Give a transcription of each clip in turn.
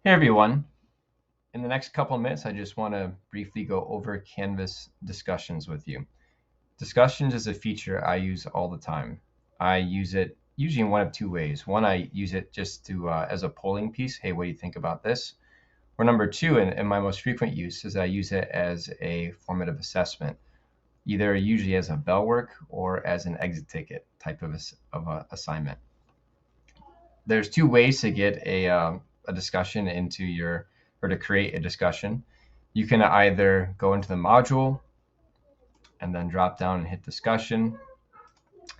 Hey everyone. In the next couple of minutes, I just want to briefly go over Canvas discussions with you. Discussions is a feature I use all the time. I use it usually in one of two ways. One, I use it just to as a polling piece. Hey, what do you think about this? Or number two, and my most frequent use is I use it as a formative assessment, either usually as a bell work or as an exit ticket type of a assignment. There's two ways to get a discussion into your, or to create a discussion. You can either go into the module and then drop down and hit discussion,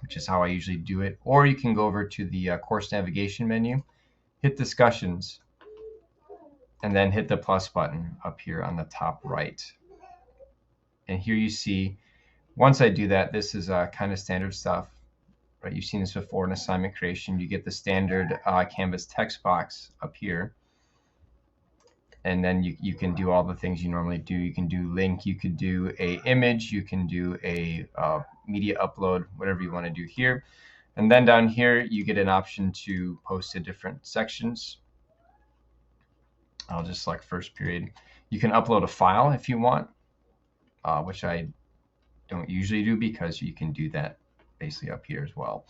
which is how I usually do it, or you can go over to the course navigation menu, hit discussions, and then hit the plus button up here on the top right. And here you see, once I do that, this is kind of standard stuff. Right, you've seen this before in assignment creation. You get the standard Canvas text box up here, and then you can do all the things you normally do. You can do link, you could do a image, you can do a media upload, whatever you want to do here. And then down here, you get an option to post to different sections. I'll just select first period. You can upload a file if you want, which I don't usually do because you can do that basically up here as well.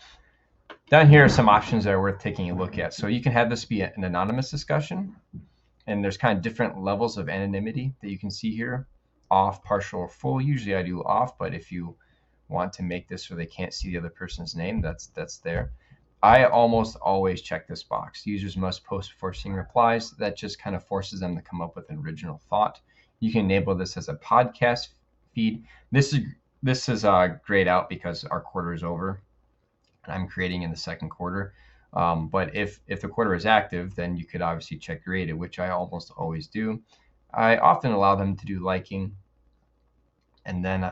Down here are some options that are worth taking a look at. So you can have this be an anonymous discussion, and there's kind of different levels of anonymity that you can see here. Off, partial, or full. Usually I do off, but if you want to make this so they can't see the other person's name, that's there. I almost always check this box. Users must post before seeing replies. That just kind of forces them to come up with an original thought. You can enable this as a podcast feed. This is grayed out because our quarter is over and I'm creating in the second quarter. But if the quarter is active, then you could obviously check graded, which I almost always do. I often allow them to do liking, and then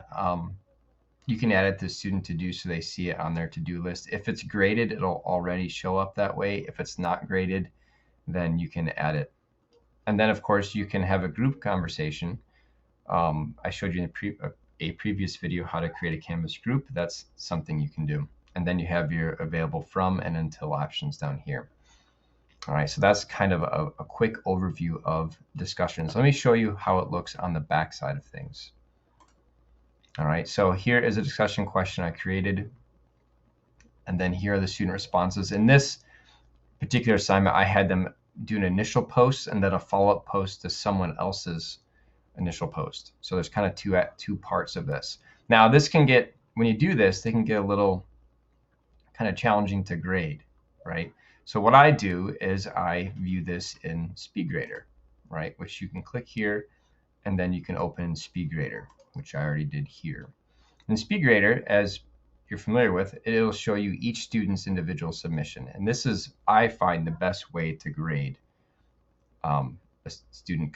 you can add it to student to do so they see it on their to-do list. If it's graded, it'll already show up that way. If it's not graded, then you can add it. And then, of course, you can have a group conversation. I showed you in a previous video how to create a Canvas group. That's something you can do. And then you have your available from and until options down here. All right, so that's kind of a quick overview of discussions. Let me show you how it looks on the back side of things. All right, so here is a discussion question I created. And then here are the student responses. In this particular assignment, I had them do an initial post and then a follow-up post to someone else's initial post. So there's kind of two parts of this. Now this can get, when you do this, they can get a little kind of challenging to grade, right? So what I do is I view this in SpeedGrader, right? Which you can click here, and then you can open SpeedGrader, which I already did here. In SpeedGrader, as you're familiar with, it'll show you each student's individual submission. And this is, I find, the best way to grade a student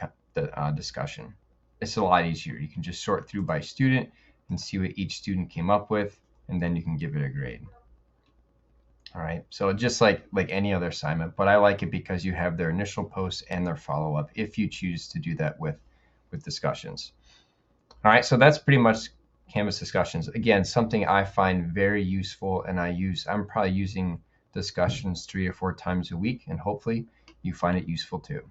discussion. It's a lot easier. You can just sort through by student and see what each student came up with, and then you can give it a grade. All right, so just like any other assignment, but I like it because you have their initial post and their follow-up if you choose to do that with discussions. All right, so that's pretty much Canvas discussions. Again, something I find very useful, and I'm probably using discussions 3 or 4 times a week, and hopefully you find it useful too.